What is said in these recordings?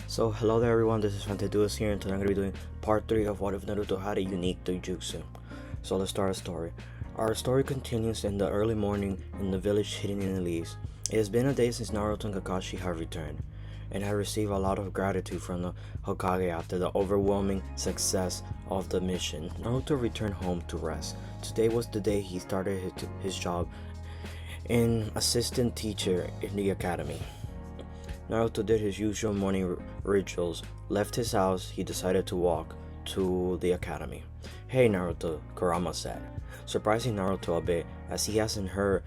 So hello there everyone, this is Fanteduos here, and today I'm going to be doing part 3 of what if Naruto had a unique dojutsu. So let's start our story. Our story continues in the early morning in the village hidden in the leaves. It has been a day since Naruto and Kakashi have returned, and have received a lot of gratitude from the Hokage after the overwhelming success of the mission. Naruto returned home to rest. Today was the day he started his job in assistant teacher in the academy. Naruto did his usual morning rituals. Left his house, he decided to walk to the academy. "Hey Naruto," Kurama said, surprising Naruto a bit as he hasn't heard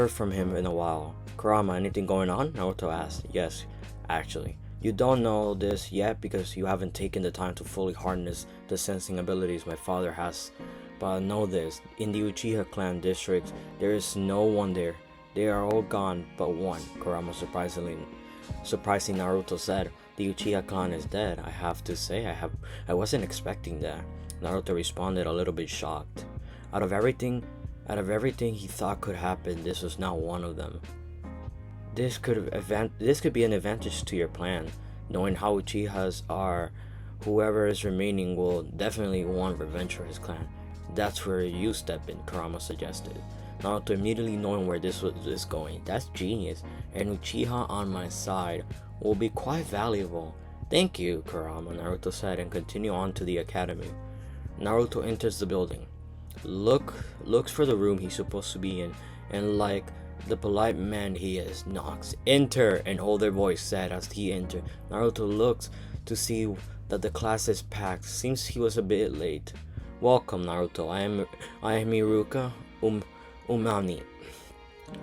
from him in a while. "Kurama, anything going on?" Naruto asked. "Yes, actually. You don't know this yet because you haven't taken the time to fully harness the sensing abilities my father has. But know this, in the Uchiha clan district, there is no one there. They are all gone but one," Kurama surprising Naruto said. "The Uchiha clan is dead. I have to say, I wasn't expecting that." Naruto responded, a little bit shocked. Out of everything he thought could happen, this was not one of them. This could be an advantage to your plan. Knowing how Uchihas are, whoever is remaining will definitely want revenge for his clan. That's where you step in," Kurama suggested. Naruto immediately knowing where this was going. "That's genius, and Uchiha on my side will be quite valuable." "Thank you, Kurama," Naruto said, and continued on to the academy. Naruto enters the building. Looks for the room he's supposed to be in, and like the polite man he is, knocks. "Enter," an older voice said as he entered. Naruto looked to see that the class is packed. Seems he was a bit late. "Welcome, Naruto. I am Iruka Umami."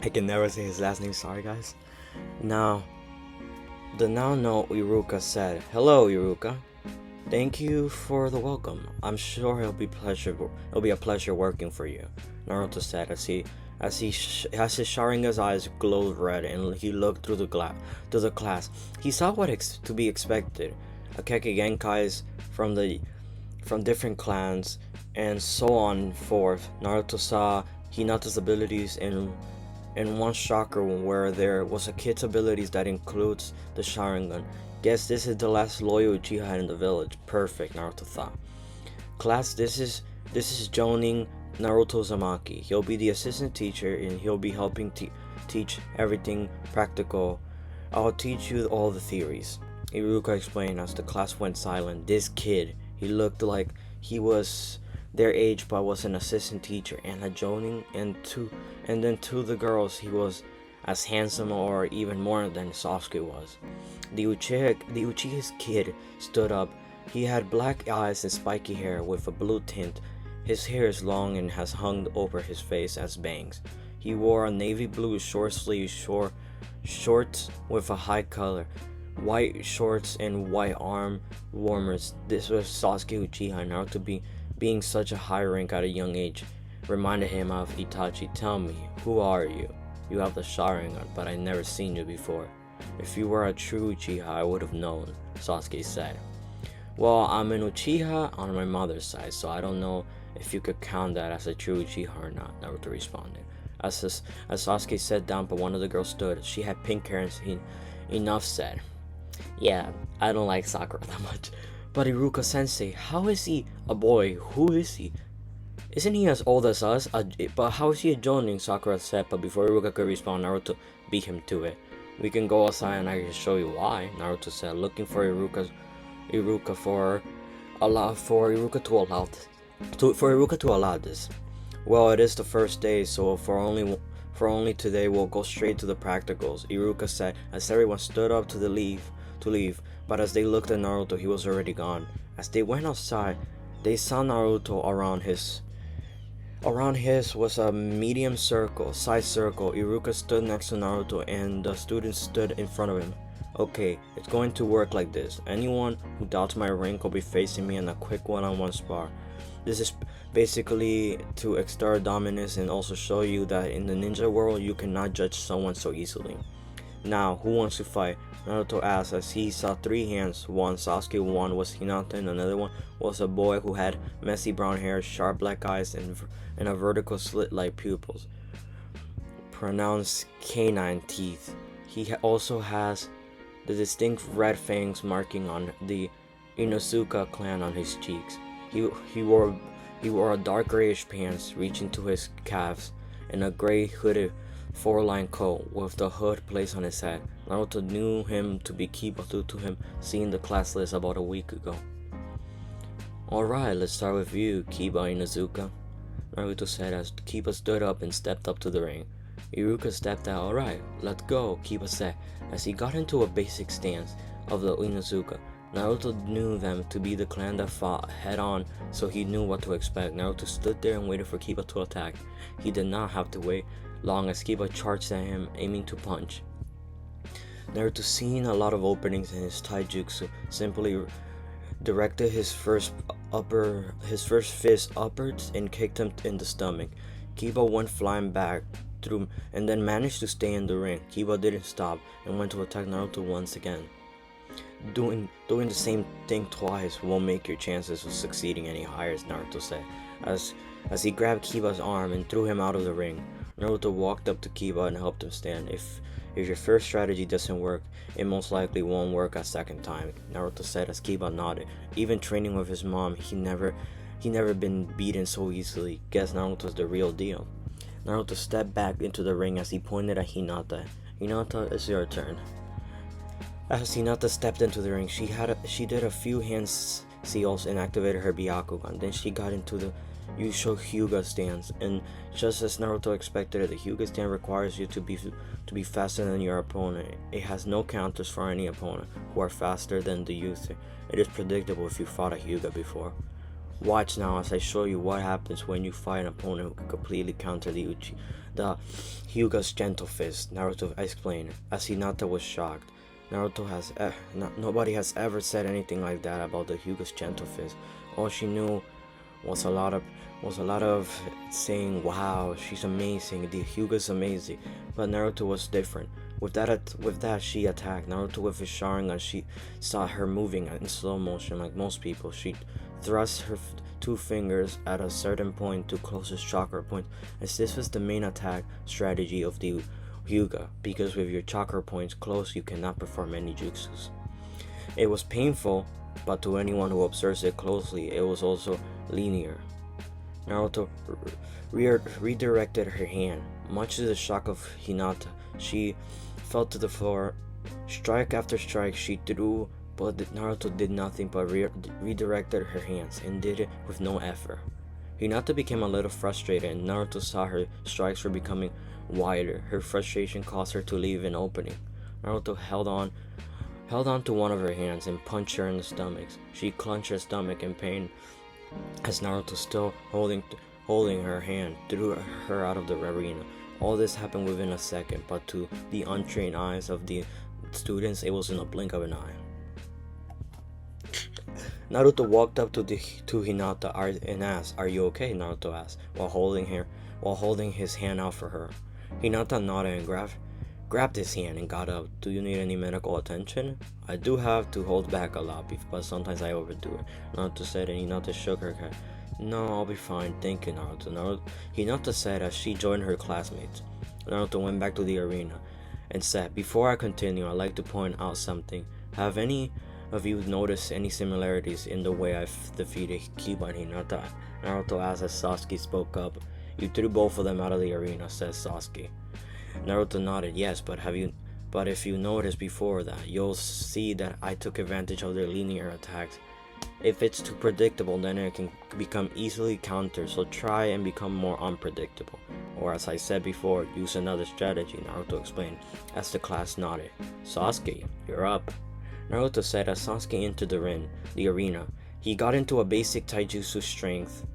I can never say his last name, sorry guys. Now no Iruka said, "Hello, Iruka. Thank you for the welcome. I'm sure it'll be a pleasure working for you," Naruto said as his Sharingan's eyes glowed red and he looked through the class. He saw to be expected. Akeke Genkais from different clans and so on forth. Naruto saw Hinata's abilities in one chakra where there was a kid's abilities that includes the Sharingan. Guess this is the last loyal Uchiha in the village. Perfect, Naruto thought. "Class, this is Jonin Naruto Uzumaki. He'll be the assistant teacher and he'll be helping teach everything practical. I'll teach you all the theories," Iruka explained as the class went silent. This kid, he looked like he was their age but was an assistant teacher and a Jonin, and then to the girls he was as handsome or even more than Sasuke was. The Uchiha's kid stood up. He had black eyes and spiky hair with a blue tint. His hair is long and has hung over his face as bangs. He wore a navy blue short-sleeved shorts with a high collar, white shorts and white arm warmers. This was Sasuke Uchiha. Naruto being such a high rank at a young age reminded him of Itachi. "Tell me, who are you? You have the Sharingan, but I never seen you before." "If you were a true Uchiha, I would have known," Sasuke said. "Well, I'm an Uchiha on my mother's side, so I don't know if you could count that as a true Uchiha or not," Naruto responded. As Sasuke sat down, but one of the girls stood. She had pink hair and enough said. "Yeah, I don't like Sakura that much. But Iruka sensei, how is he a boy? Who is he? Isn't he as old as us? But how is he a Jonin?" Sakura said, but before Iruka could respond, Naruto beat him to it. "We can go outside and I can show you why," Naruto said, looking for Iruka to allow this. "Well, it is the first day, so for only today we'll go straight to the practicals," Iruka said as everyone stood up to leave. But as they looked at Naruto, he was already gone. As they went outside, they saw Naruto around his was a medium size circle. Iruka stood next to Naruto and the students stood in front of him. "Okay, it's going to work like this. Anyone who doubts my rank will be facing me in a quick one-on-one spar. This is basically to exert dominance and also show you that in the ninja world you cannot judge someone so easily. Now, who wants to fight?" Naruto asked as he saw 3 hands. One Sasuke, one was Hinata, and another one was a boy who had messy brown hair, sharp black eyes, and a vertical slit-like pupils, pronounced canine teeth. He also has the distinct red fangs marking on the Inosuka clan on his cheeks. He wore a dark grayish pants reaching to his calves and a gray hooded four-line coat with the hood placed on his head. Naruto knew him to be Kiba due to him seeing the class list about a week ago. "Alright, let's start with you, Kiba Inosuka," Naruto said as Kiba stood up and stepped up to the ring. Iruka stepped out. "Alright, let's go," Kiba said as he got into a basic stance of the Inosuka. Naruto knew them to be the clan that fought head-on, so he knew what to expect. Naruto stood there and waited for Kiba to attack. He did not have to wait long as Kiba charged at him, aiming to punch. Naruto, seeing a lot of openings in his taijutsu, simply directed his first fist upwards and kicked him in the stomach. Kiba went flying back through and then managed to stay in the ring. Kiba didn't stop and went to attack Naruto once again. Doing the same thing twice won't make your chances of succeeding any higher, Naruto said, as he grabbed Kiba's arm and threw him out of the ring. Naruto walked up to Kiba and helped him stand. If your first strategy doesn't work, it most likely won't work a second time, Naruto said as Kiba nodded. Even training with his mom, he never been beaten so easily. Guess Naruto's the real deal. Naruto stepped back into the ring as he pointed at Hinata. "Hinata, it's your turn." As Hinata stepped into the ring, she did a few hand seals and activated her Byakugan. Then she got into the usual Hyuga stance, and just as Naruto expected, the Hyuga stance requires you to be faster than your opponent. It has no counters for any opponent who are faster than the user. It is predictable if you fought a Hyuga before. Watch now as I show you what happens when you fight an opponent who can completely counter the Hyuga's gentle fist, Naruto explained, as Hinata was shocked. Nobody has ever said anything like that about the Hyuga's gentle fist. All she knew was a lot of saying, "Wow, she's amazing. The Hyuga's amazing." But Naruto was different. With that, she attacked Naruto with his Sharingan. She saw her moving in slow motion like most people. She thrust her two fingers at a certain point to closest chakra point, as this was the main attack strategy of the Hyuga, because with your chakra points close, you cannot perform any jutsus. It was painful, but to anyone who observes it closely, it was also linear. Naruto redirected her hand. Much to the shock of Hinata, she fell to the floor. Strike after strike she threw, but Naruto did nothing but redirected her hands and did it with no effort. Hinata became a little frustrated, and Naruto saw her strikes were becoming wider. Her frustration caused her to leave an opening. Naruto held on to one of her hands and punched her in the stomach. She clenched her stomach in pain as Naruto, still holding her hand, threw her out of the arena. All this happened within a second, but to the untrained eyes of the students, it was in a blink of an eye. Naruto walked up to Hinata and asked, "Are you okay?" Naruto asked, while holding his hand out for her. Hinata nodded and grabbed his hand and got up. "Do you need any medical attention?" "I do have to hold back a lot, but sometimes I overdo it," Naruto said, and Hinata shook her head. "No, I'll be fine, thank you, Naruto." Hinata said as she joined her classmates. Naruto went back to the arena and said, "Before I continue, I'd like to point out something. Have any of you noticed any similarities in the way I've defeated Kiba and Hinata?" Naruto asked as Sasuke spoke up. "You threw both of them out of the arena," said Sasuke. Naruto nodded. "Yes, but if you noticed before that, you'll see that I took advantage of their linear attacks. If it's too predictable, then it can become easily countered, so try and become more unpredictable. Or as I said before, use another strategy," Naruto explained, as the class nodded. "Sasuke, you're up," Naruto said as Sasuke entered the arena. He got into a basic taijutsu strength.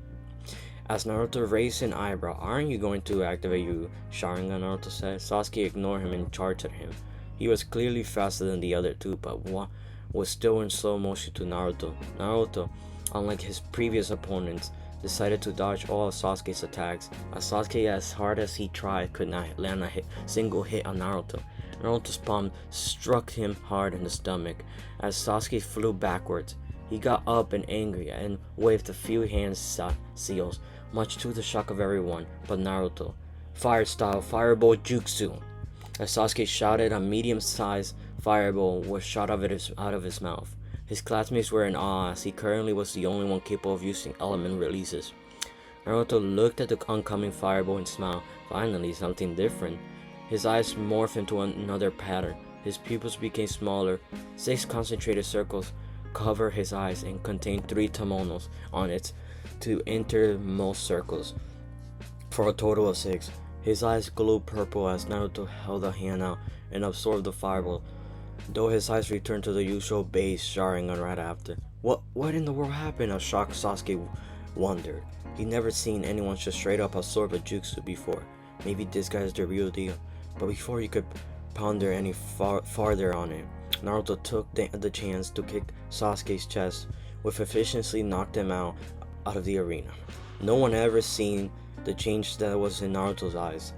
As Naruto raised an eyebrow, "Aren't you going to activate your Sharingan?" Naruto said. Sasuke ignored him and charged at him. He was clearly faster than the other two, but was still in slow motion to Naruto. Naruto, unlike his previous opponents, decided to dodge all of Sasuke's attacks, as Sasuke, as hard as he tried, could not land a single hit on Naruto. Naruto's palm struck him hard in the stomach as Sasuke flew backwards. He got up and angry and waved a few hand seals, much to the shock of everyone but Naruto. "Fire style, fireball jutsu!" As Sasuke shouted, a medium-sized fireball was shot out of his mouth. His classmates were in awe as he currently was the only one capable of using element releases. Naruto looked at the oncoming fireball and smiled. Finally, something different. His eyes morphed into another pattern. His pupils became smaller. 6 concentrated circles covered his eyes and contained 3 temonos on its 2 innermost circles, for a total of 6. His eyes glowed purple as Naruto held a hand out and absorbed the fireball, though his eyes returned to the usual base Sharingan right after. What in the world happened? A shocked Sasuke wondered. He'd never seen anyone just straight up absorb a jutsu before. Maybe this guy is the real deal. But before he could ponder any farther on it, Naruto took the chance to kick Sasuke's chest, which efficiently knocked him out of the arena. No one ever seen the change that was in Naruto's eyes.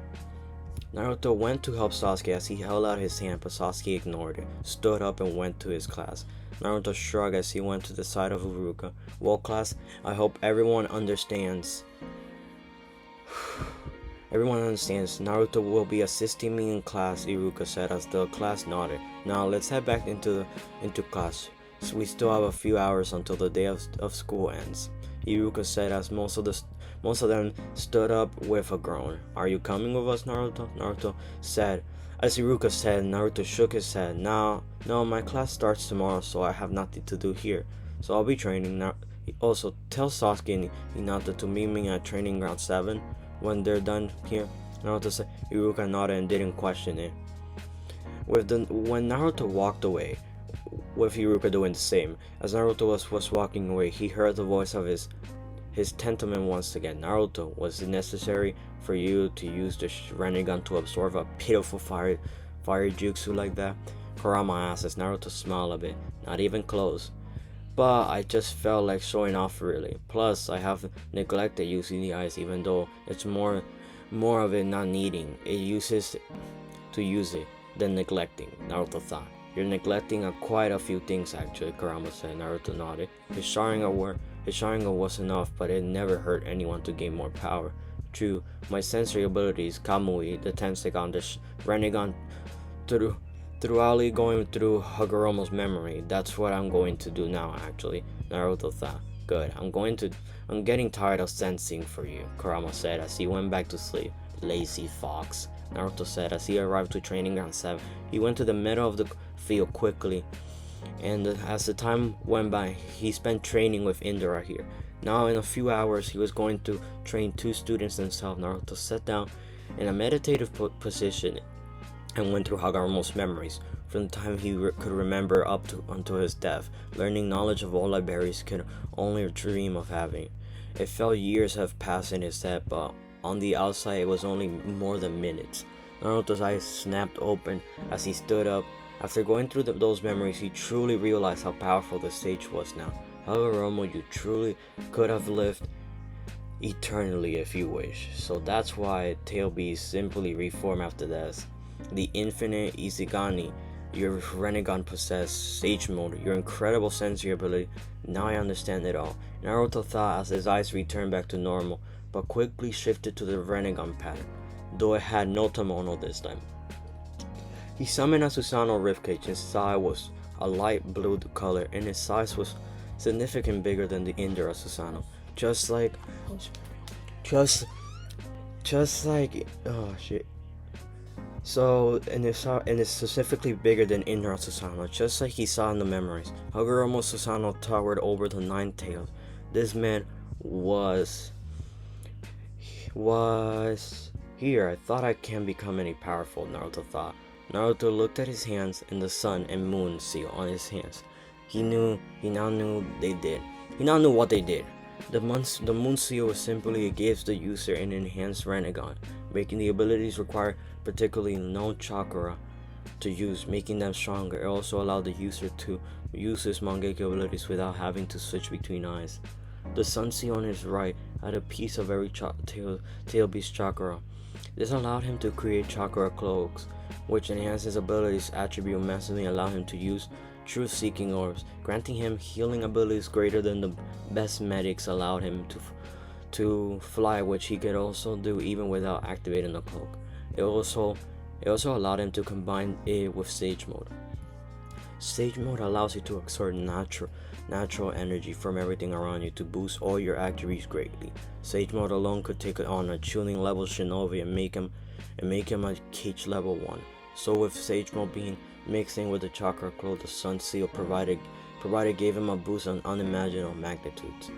Naruto went to help Sasuke as he held out his hand, but Sasuke ignored it, stood up and went to his class. Naruto shrugged as he went to the side of Iruka. Well, class, I hope everyone understands. Everyone understands. Naruto will be assisting me in class, Iruka said as the class nodded. Now let's head back into class. So we still have a few hours until the day of school ends, Iruka said as most of them stood up with a groan. Are you coming with us, Naruto? Naruto said. As Iruka said, Naruto shook his head. No, my class starts tomorrow, so I have nothing to do here. So I'll be training. Now, also, tell Sasuke and Hinata to meet me at training ground 7 when they're done here, Naruto said. Iruka nodded and didn't question it. When Naruto walked away, with Iruka doing the same, as Naruto was walking away, he heard the voice of his Tentamen once again. Naruto, was it necessary for you to use the Rinnegan to absorb a pitiful fire jutsu like that? Kurama asked as Naruto smiled a bit. Not even close. But I just felt like showing off really. Plus, I have neglected using the eyes, even though it's more of it not needing. It uses to use it than neglecting, Naruto thought. You're neglecting quite a few things actually, Kurama said. Naruto nodded. His Sharingan was enough, but it never hurt anyone to gain more power. True, my sensory abilities, Kamui, the Tensegan, the Rinnegan, thoroughly going through Hagoromo's memory. That's what I'm going to do now actually, Naruto thought. Good, I'm getting tired of sensing for you, Kurama said as he went back to sleep. Lazy fox, Naruto said as he arrived to training ground 7. He went to the middle of the field quickly, and as the time went by, he spent training with Indra here. Now in a few hours, he was going to train 2 students himself. Naruto sat down in a meditative position and went through Hagoromo's memories from the time he could remember up to until his death, learning knowledge of all libraries could only dream of having. It felt years have passed in his head, but on the outside it was only more than minutes. Naruto's eyes snapped open as he stood up. After going through those memories, he truly realized how powerful the sage was now. Hagoromo, you truly could have lived eternally if you wish. So that's why Tail Beast simply reformed after death. The infinite Izigani, your Rinnegan possessed Sage Mode, your incredible sensory ability. Now I understand it all, Naruto thought as his eyes returned back to normal, but quickly shifted to the Rinnegan pattern, though it had no Temono this time. He summoned a Susanoo ribcage. His eye was a light blue color, and his size was significantly bigger than the Indra Susanoo. Just like, oh shit. So, and it's specifically bigger than Indra Susanoo, just like he saw in the memories. Hagoromo Susanoo towered over the 9 tails. This man was here. I thought I can't become any powerful, Naruto thought. Naruto looked at his hands and the sun and moon seal on his hands. He now knew what they did. The moon seal simply gives the user an enhanced Rinnegan, making the abilities require particularly no chakra to use, making them stronger. It also allowed the user to use his Mangekyo abilities without having to switch between eyes. The sun seal on his right had a piece of every tail beast chakra. This allowed him to create chakra cloaks, which enhanced his abilities attribute massively, allowed him to use truth-seeking orbs, granting him healing abilities greater than the best medics, allowed him to fly, which he could also do even without activating the cloak. It also allowed him to combine it with Sage Mode. Sage mode allows you to exert natural energy from everything around you to boost all your attributes greatly. Sage mode alone could take on a tuning level shinobi and make him a cage level 1. So with Sage mode being mixing with the chakra glow the Sun Seal provided gave him a boost on unimaginable magnitudes.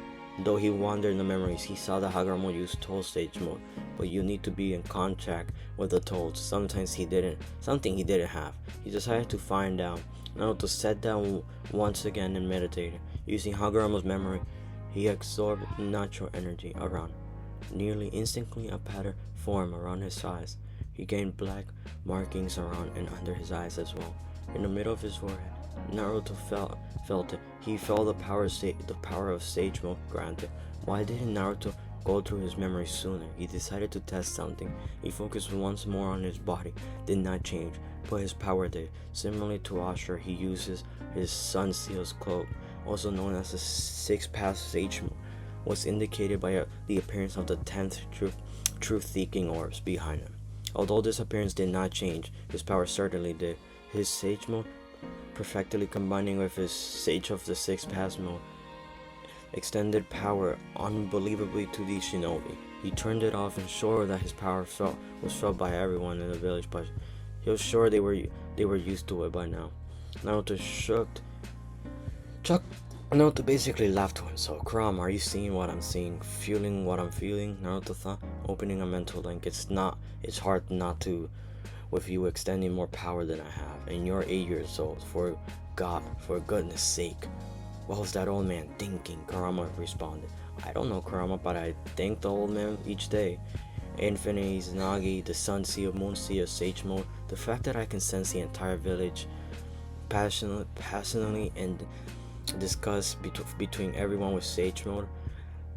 Though he wandered in the memories, he saw that Hagoromo used Toad Sage mode, but you need to be in contact with the Toads. Something he didn't have. He decided to find out. Naruto sat down once again and meditated. Using Hagoromo's memory, he absorbed natural energy around. Nearly instantly a pattern formed around his eyes. He gained black markings around and under his eyes as well. In the middle of his forehead, Naruto felt it. He felt the power of Sage mode granted. Why didn't Naruto go through his memories sooner? He decided to test something. He focused once more on his body. Did not change, but his power did. Similarly to Ashura, he uses his Sun Seal's cloak, also known as the 6th Path Sage mode, was indicated by the appearance of the 10th truth-seeking orbs behind him. Although this appearance did not change, his power certainly did. His Sage mode, perfectly combining with his Sage of the 6th Path mode, extended power unbelievably to the shinobi. He turned it off and sure that his power was felt by everyone in the village, but he was sure they were used to it by now. Naruto basically laughed to himself. Kurama, are you seeing what I'm seeing? Feeling what I'm feeling? Naruto thought, opening a mental link. It's hard not to, with you extending more power than I have, and you're 8 years old. For goodness sake. What was that old man thinking? Kurama responded. I don't know, Kurama, but I thank the old man each day. Infinity, Izanagi, the Sun Seal, Moon Seal, Sage mode, the fact that I can sense the entire village passionately and discuss between everyone with Sage mode.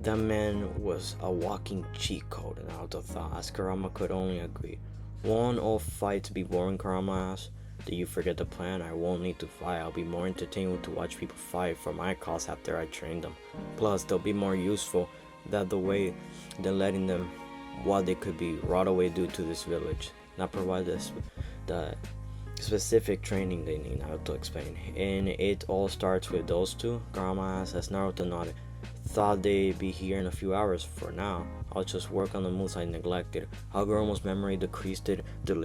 That man was a walking cheat code, and Naruto thought, as Kurama could only agree. Won't all fights be boring, Kurama asked. Did you forget the plan? I won't need to fight. I'll be more entertained to watch people fight for my cause after I train them. Plus, they'll be more useful than letting them what they could be right away due to this village. Not provide the specific training they need, Naruto explained. And it all starts with those two? Kurama asked as Naruto nodded. Thought they'd be here in a few hours. For now, I'll just work on the moves I neglected. Hagoromo's memory decreased the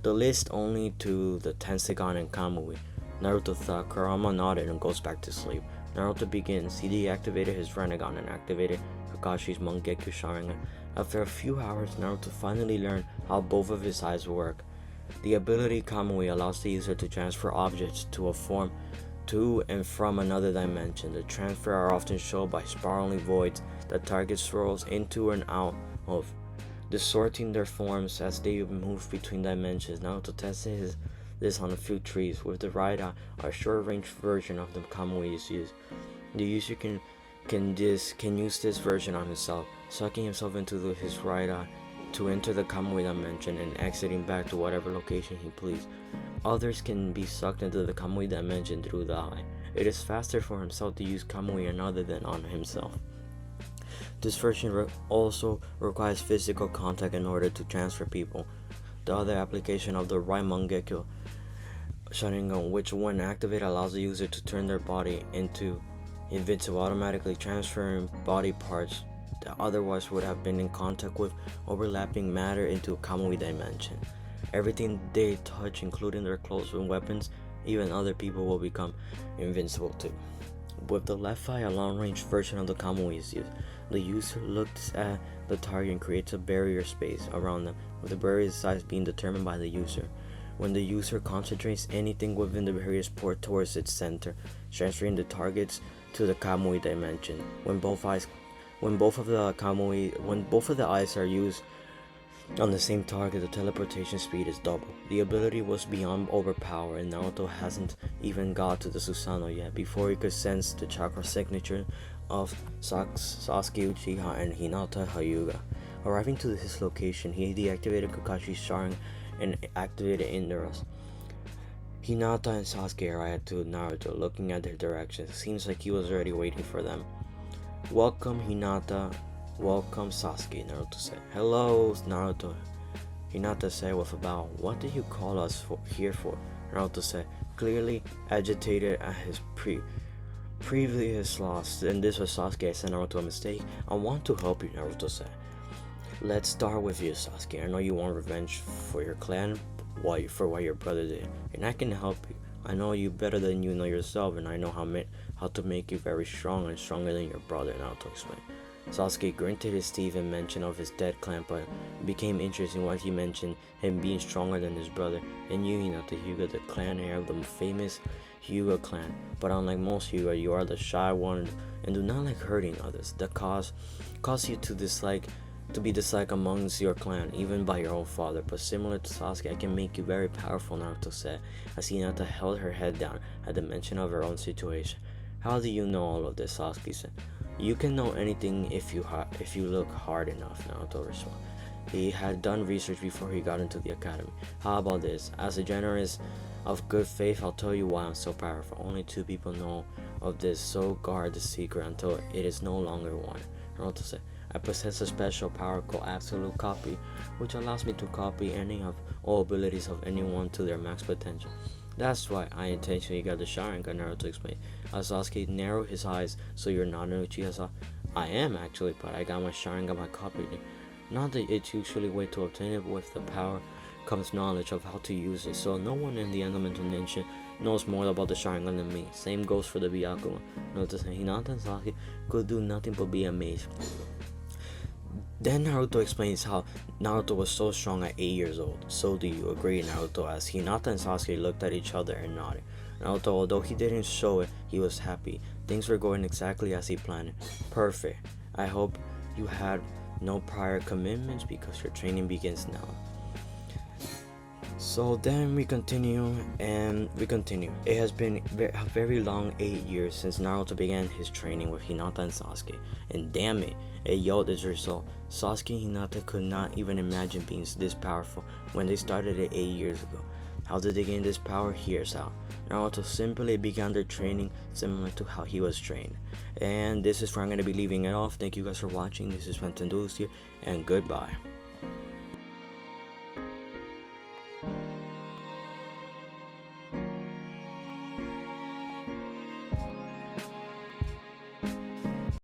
list only to the Tensegan and Kamui. Naruto thought. Kurama nodded and goes back to sleep. Naruto begins. He deactivated his Rinnegan and activated Kakashi's Mangekyo Sharingan. After a few hours, Naruto finally learned how both of his eyes work. The ability Kamui allows the user to transfer objects to a form to and from another dimension. The transfer are often shown by spiraling voids that target swirls into and out of, distorting their forms as they move between dimensions. Naruto tested this on a few trees. With the right eye, a short-range version of the Kamui is used. The user can use this version on himself, sucking himself into his right eye to enter the Kamui dimension and exiting back to whatever location he please. Others can be sucked into the Kamui dimension through the eye. It is faster for himself to use Kamui and other than on himself. This version also requires physical contact in order to transfer people. The other application of the right Mangekyo Sharingan, which when activated allows the user to turn their body into invincible, automatically transferring body parts that otherwise would have been in contact with overlapping matter into a Kamui dimension. Everything they touch, including their clothes and weapons, even other people, will become invincible too. With the left eye, a long-range version of the Kamui is used. The user looks at the target and creates a barrier space around them, with the barrier size being determined by the user. When the user concentrates anything within the barrier's port towards its center, transferring the targets to the Kamui dimension. When both of the eyes are used on the same target, the teleportation speed is double. The ability was beyond overpower, and Naruto hasn't even got to the Susanoo yet before he could sense the chakra signature of Sasuke Uchiha and Hinata Hyuga. Arriving to his location, he deactivated Kakashi's Sharingan and activated Indura's. Hinata and Sasuke arrived to Naruto, looking at their directions. Seems like he was already waiting for them. Welcome, Hinata. Welcome, Sasuke, Naruto said. Hello, Naruto, Hinata said with a bow. What did you call us here for? Naruto said. clearly agitated at his previous loss, and this was Sasuke said Naruto a mistake. I want to help you, Naruto said. Let's start with you, Sasuke. I know you want revenge for your clan, for what your brother did, and I can help you. I know you better than you know yourself, and I know how to make you very strong and stronger than your brother, Naruto explained. Sasuke gritted his teeth and mention of his dead clan, but it became interesting when he mentioned him being stronger than his brother, and you, Hinata Hyuga, the clan heir of the famous Hyuga clan. But unlike most Hyuga, you are the shy one and do not like hurting others. That cause you to be disliked amongst your clan, even by your own father. But similar to Sasuke, I can make you very powerful, Naruto said, as Hinata held her head down at the mention of her own situation. How do you know all of this? Sasuke said. You can know anything if you look hard enough, Naruto responded. He had done research before he got into the academy. How about this? As a generous of good faith, I'll tell you why I'm so powerful. Only 2 people know of this, so guard the secret until it is no longer one. Naruto said, I possess a special power called Absolute Copy, which allows me to copy any of all abilities of anyone to their max potential. That's why I intentionally got the Sharingan, Naruto explained. As Sasuke narrowed his eyes, so you're not an Uchiha? I am actually, but I got my Sharingan by copying it. Not that it's usually a way to obtain it, but with the power comes knowledge of how to use it, so no one in the Elemental Nation knows more about the Sharingan than me. Same goes for the Byakugan. Naruto said Hinata and Sasuke could do nothing but be amazed. Then Naruto explains how Naruto was so strong at 8 years old. So do you agree, Naruto? As Hinata and Sasuke looked at each other and nodded. Naruto, although he didn't show it, he was happy. Things were going exactly as he planned. Perfect. I hope you had no prior commitments because your training begins now. So then we continue. It has been a very long 8 years since Naruto began his training with Hinata and Sasuke. And damn it yelled this result. Sasuke and Hinata could not even imagine being this powerful when they started it 8 years ago. How did they gain this power? Here's how. Naruto simply began their training similar to how he was trained. And this is where I'm going to be leaving it off. Thank you guys for watching. This is Fantandulos here, and goodbye.